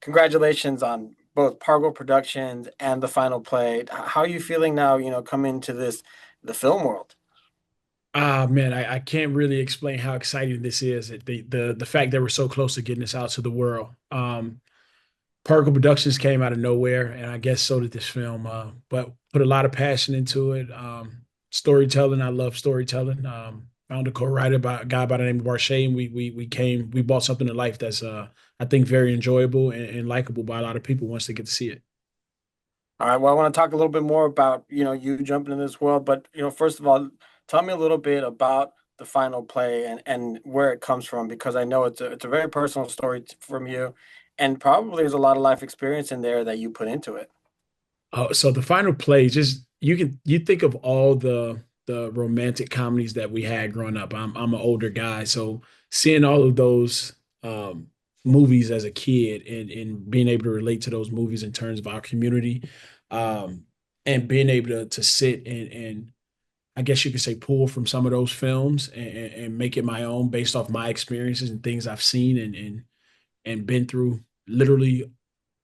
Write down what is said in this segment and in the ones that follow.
congratulations on both Pargo Productions and the final play. How are you feeling now, coming to the film world? Ah man, I can't really explain how exciting this is. The fact that we're so close to getting this out to the world. Pargo Productions came out of nowhere, and I guess so did this film. But put a lot of passion into it. Storytelling, I love storytelling. Found a co-writer by a guy by the name of Barshay, and we brought something to life that's I think very enjoyable and likable by a lot of people once they get to see it. All right, well, I want to talk a little bit more about, you jumping in this world, but, first of all, tell me a little bit about the final play and where it comes from, because I know it's a very personal story from you, and probably there's a lot of life experience in there that you put into it. So the final play, just you think of all the romantic comedies that we had growing up. I'm an older guy, so seeing all of those movies as a kid and being able to relate to those movies in terms of our community, um, and being able to sit and I guess you could say pull from some of those films and make it my own based off my experiences and things I've seen and been through, literally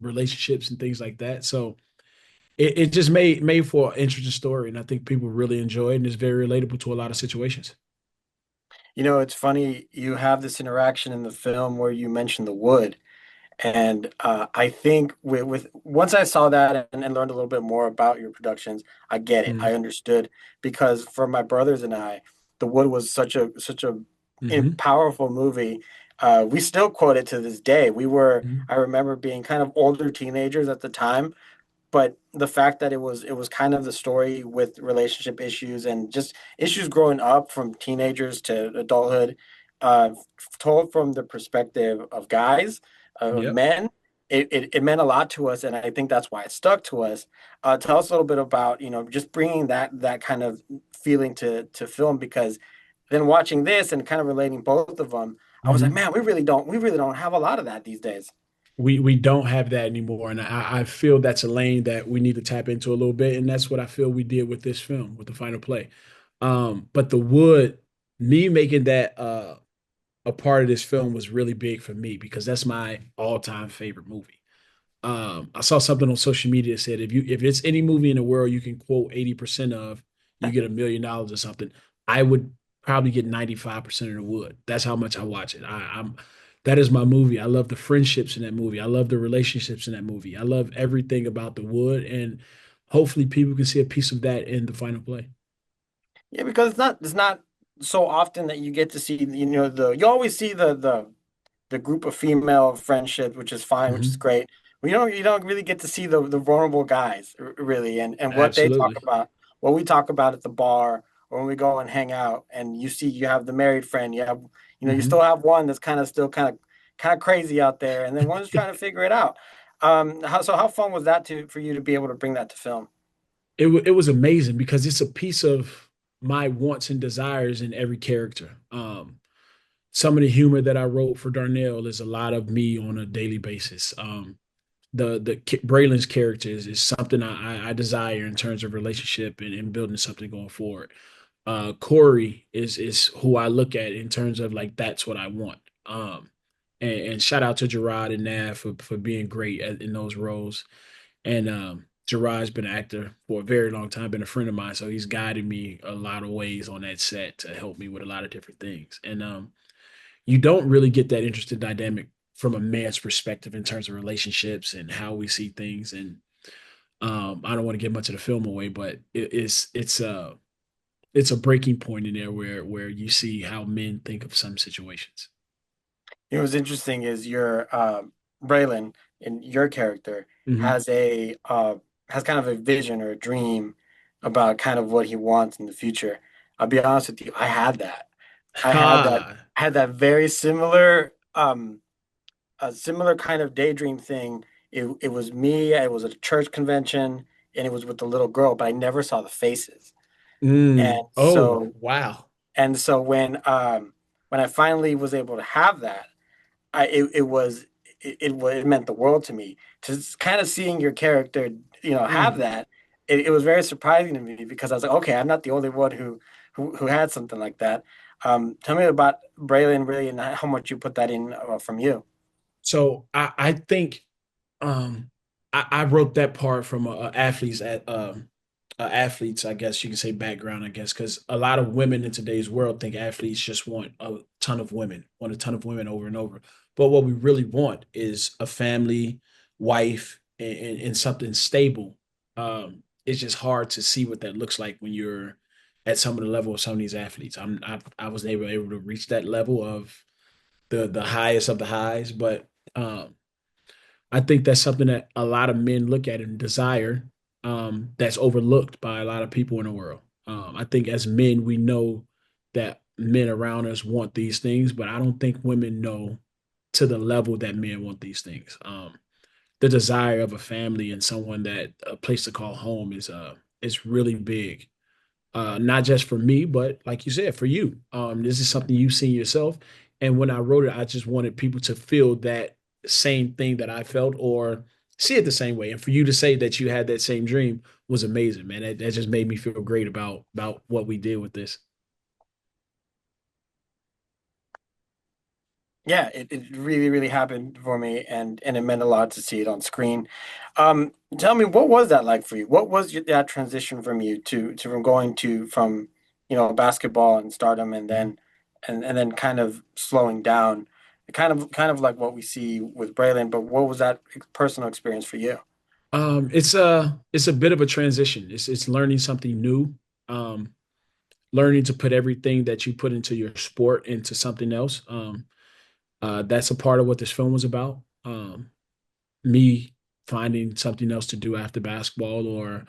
relationships and things like that. So it just made for an interesting story, and I think people really enjoy it, and it's very relatable to a lot of situations. It's funny, you have this interaction in the film where you mention the wood. And I think with once I saw that and learned a little bit more about your productions, I get it. I Mm-hmm. understood because for my brothers and I, The Wood was such a Mm-hmm. powerful movie. We still quote it to this day. I remember being kind of older teenagers at the time, but the fact that it was kind of the story with relationship issues and just issues growing up from teenagers to adulthood, uh, told from the perspective of guys, of Yep. men. It meant a lot to us, and I think that's why it stuck to us. Tell us a little bit about just bringing that kind of feeling to film, because then watching this and kind of relating both of them, I was like, Mm-hmm. man, we really don't have a lot of that these days. We don't have that anymore, and I feel that's a lane that we need to tap into a little bit, and that's what I feel we did with this film, with the final play. But the wood, me making that a part of this film was really big for me because that's my all-time favorite movie. I saw something on social media that said if it's any movie in the world you can quote 80% of, you get $1 million or something. I would probably get 95% of the wood. That's how much I watch it. I'm that is my movie. I love the friendships in that movie. I love the relationships in that movie. I love everything about the wood, and hopefully people can see a piece of that in the final play. Yeah, because it's not so often that you get to see, the you always see the group of female friendships, which is fine, which is Hmm. great. But you don't really get to see the vulnerable guys, really, and what they talk Absolutely. about, what we talk about at the bar or when we go and hang out, and you have the married friend, you Hmm. still have one that's kind of crazy out there, and then one's trying to figure it out. How fun was that to for you to be able to bring that to film? It was amazing because it's a piece of my wants and desires in every character. Some of the humor that I wrote for Darnell is a lot of me on a daily basis. Braylon's character is something I desire in terms of relationship and building something going forward. Corey is who I look at in terms of like that's what I want. And shout out to Gerard and Nav for being great in those roles. And Gerard's been an actor for a very long time, been a friend of mine, so he's guided me a lot of ways on that set to help me with a lot of different things. And you don't really get that interesting dynamic from a man's perspective in terms of relationships and how we see things. And I don't want to give much of the film away, but it's a breaking point in there where you see how men think of some situations. What's interesting is your Braylon, in your character, Hmm. has a has kind of a vision or a dream about kind of what he wants in the future. I'll be honest with you, I had that. I had that Ha. had that very similar a similar kind of daydream thing. It was me, it was a church convention, and it was with the little girl, but I never saw the faces. And Oh, so wow. and so when I finally was able to have that, it meant the world to me to kind of seeing your character, have Mm. that. It was very surprising to me because I was like, okay, I'm not the only one who had something like that. Tell me about Braylon really and how much you put that in from you. So I think Um, I wrote that part from athletes, I guess you can say background, I guess, because a lot of women in today's world think athletes just want a ton of women, want a ton of women over and over. But what we really want is a family, wife, and something stable. It's just hard to see what that looks like when you're at some of the level of some of these athletes. I was able to reach that level of the highest of the highs, but um, I think that's something that a lot of men look at and desire, that's overlooked by a lot of people in the world. I think as men, we know that men around us want these things, but I don't think women know to the level that men want these things. The desire of a family and someone that a place to call home is really big, not just for me, but like you said, for you. This is something you've seen yourself. And when I wrote it, I just wanted people to feel that same thing that I felt or see it the same way. And for you to say that you had that same dream was amazing, man. That just made me feel great about what we did with this. Yeah, it really, really happened for me, and it meant a lot to see it on screen. Tell me, what was that like for you? What was that transition from you to from going to from basketball and stardom, and then and then kind of slowing down, kind of like what we see with Braylon. But what was that personal experience for you? It's a bit of a transition. It's learning something new. Um, Learning to put everything that you put into your sport into something else. That's a part of what this film was about. Me finding something else to do after basketball or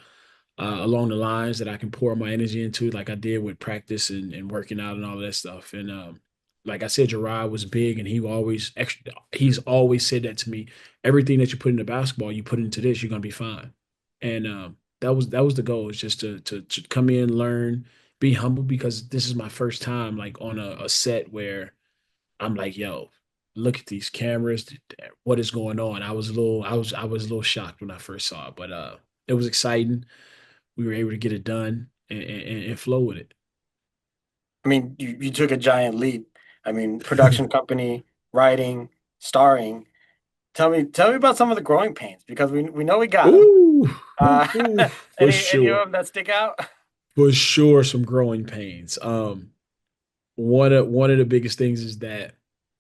along the lines that I can pour my energy into, like I did with practice and working out and all of that stuff. And like I said, Gerard was big, and he's always said that to me. Everything that you put into basketball, you put into this, you're gonna be fine. And that was the goal, is just to come in, learn, be humble, because this is my first time like on a set where I'm like, yo, look at these cameras. What is going on? I was a little shocked when I first saw it, but it was exciting. We were able to get it done and flow with I mean, you took a giant leap. I mean, it. production company, writing, starring. Tell me about some of the growing pains because we know we got them. Ooh, ooh, Uh, ooh, for any of sure. them that stick out? For sure, some growing pains. One of the biggest things is that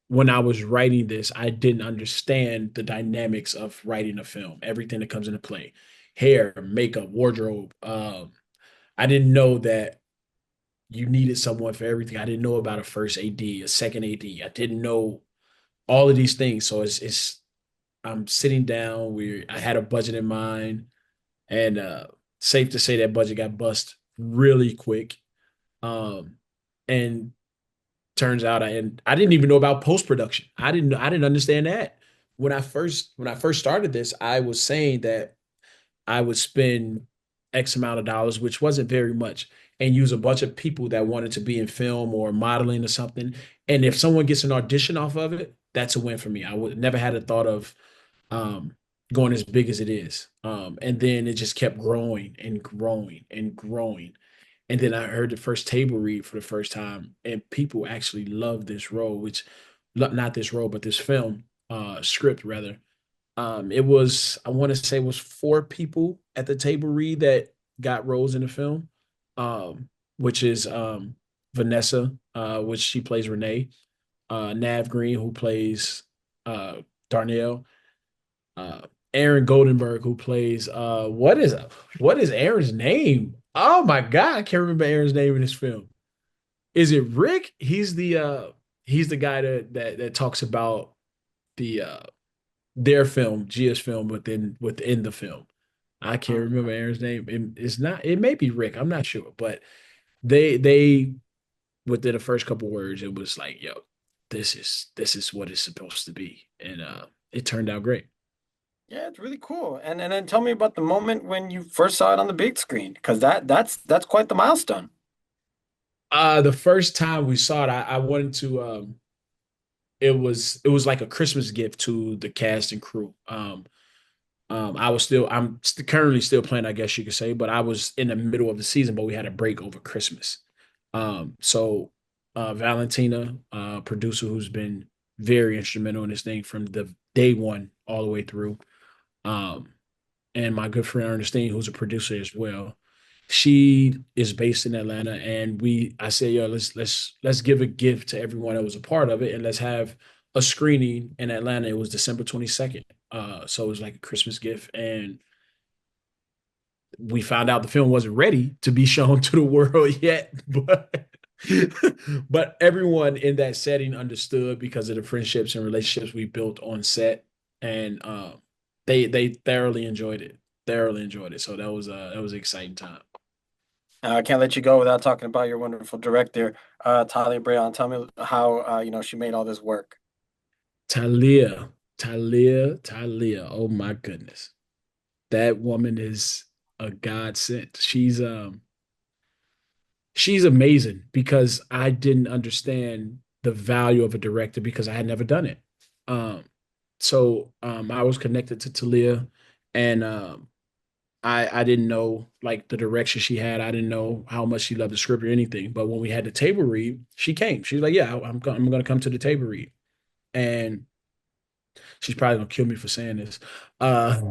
when I was writing this, I didn't understand the dynamics of writing a film, everything that comes into play, hair, makeup, wardrobe. I didn't know that you needed someone for everything. I didn't know about a first AD, a second AD. I didn't know all of these things. So it's I'm sitting down. I had a budget in mind, and safe to say that budget got bust really quick. Um, and turns out I didn't even know about post production. I didn't understand that. When I first started this, I was saying that I would spend X amount of dollars, which wasn't very much, and use a bunch of people that wanted to be in film or modeling or something. And if someone gets an audition off of it, that's a win for me. I would never had a thought of um, going as big as it is. And then it just kept growing and growing and growing. And then I heard the first table read for the first time, and people actually loved this role, which not this role, but this film script rather. It was, I want to say, it was four people at the table read that got roles in the film, which is Vanessa, which she plays Renee, Nav Green, who plays uh, Darnell, uh, Aaron Goldenberg, who plays what is Aaron's name? Oh my God, I can't remember Aaron's name in this film. Is it Rick? He's the guy that talks about the their film, Gia's film within the film. I can't Mm. remember Aaron's name. It's not. It may be Rick. I'm not sure, but they within the first couple words, it was like, yo, this is what it's supposed to be, and it turned out great. Yeah, it's really cool. And then tell me about the moment when you first saw it on the big screen, because that's quite the milestone. The first time we saw it, I wanted to. It was like a Christmas gift to the cast and crew. Currently still playing, I guess you could say, but I was in the middle of the season, but we had a break over Christmas. So Valentina, producer who's been very instrumental in this thing from the day one all the way through. Um, and my good friend Ernestine, who's a producer as well. She is based in Atlanta, and I said, yo, let's give a gift to everyone that was a part of it, and let's have a screening in Atlanta. It was December 22nd. So it was like a Christmas gift, and we found out the film wasn't ready to be shown to the world yet, but but everyone in that setting understood because of the friendships and relationships we built on set, and they thoroughly enjoyed it. Thoroughly enjoyed it. So that was an exciting time. I can't let you go without talking about your wonderful director, Talia Breon. Tell me how she made all this work. Talia. Oh my goodness, that woman is a godsend. She's amazing because I didn't understand the value of a director because I had never done it. Um, I was connected to Talia, and I didn't know like the direction she had. I didn't know how much she loved the script or anything. But when we had the table read, she came. She was like, "Yeah, I'm going to come to the table read," and she's probably gonna kill me for saying this. Uh,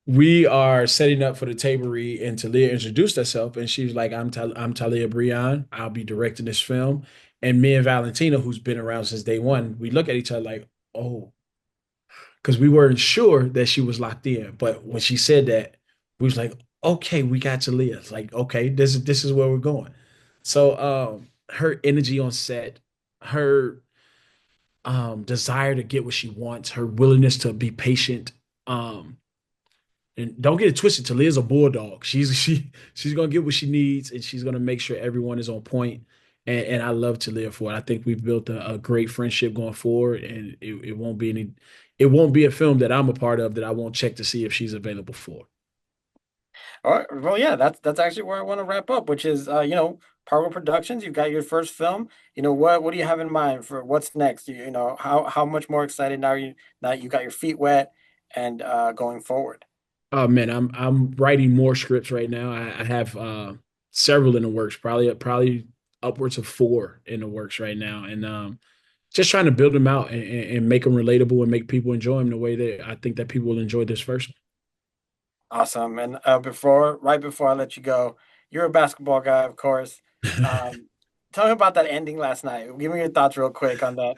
we are setting up for the table read, and Talia introduced herself, and she was like, I'm Talia Breon. I'll be directing this film." And me and Valentina, who's been around since day one, we look at each other like, "Oh," because we weren't sure that she was locked in. But when she said that, we was like, "Okay, we got Talia." It's like, okay, this is where we're going. So her energy on set, her desire to get what she wants, her willingness to be patient. And don't get it twisted. Talia's a bulldog. She's gonna get what she needs, and she's gonna make sure everyone is on point. And I love Talia for it. I think we've built a great friendship going forward, and it won't be a film that I'm a part of that I won't check to see if she's available for. All right. Well, yeah, that's actually where I want to wrap up, which is Pargo Productions. You've got your first film. What do you have in mind for what's next? How much more excited now are you now you got your feet wet and going forward? Oh man, I'm writing more scripts right now. I have several in the works, probably upwards of four in the works right now, and just trying to build them out and make them relatable and make people enjoy them the way that I think that people will enjoy this first one. Awesome. And right before I let you go, you're a basketball guy, of course. Um, Tell me about that ending last night. Give me your thoughts real quick on that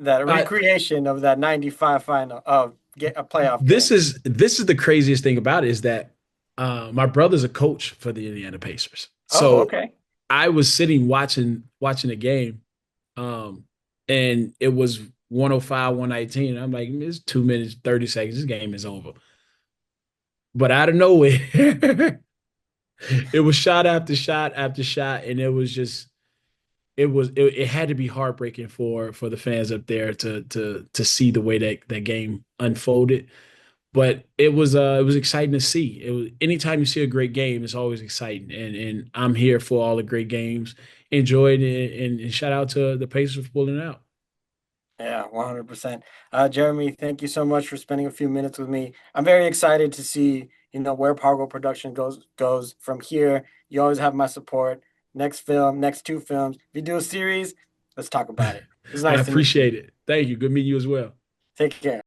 I recreation of that '95 final of get a playoff This game. is the craziest thing about it is that my brother's a coach for the Indiana Pacers. Oh, So okay. I was sitting watching the game, um, and it was 105, 119. I'm like, it's 2 minutes, 30 seconds. This game is over. But out of nowhere, it was shot after shot after shot, and it had to be heartbreaking for the fans up there to see the way that game unfolded. But it was exciting to see. It was anytime you see a great game, it's always exciting, and I'm here for all the great games. Enjoyed it, and shout out to the Pacers for pulling it out. Yeah, 100%. Jeremy, thank you so much for spending a few minutes with me. I'm very excited to see, where Pargo Production goes from here. You always have my support. Next film, next two films. If you do a series, let's talk about it. It was I nice to meet you. appreciate it. Thank you. Good meeting you as well. Take care.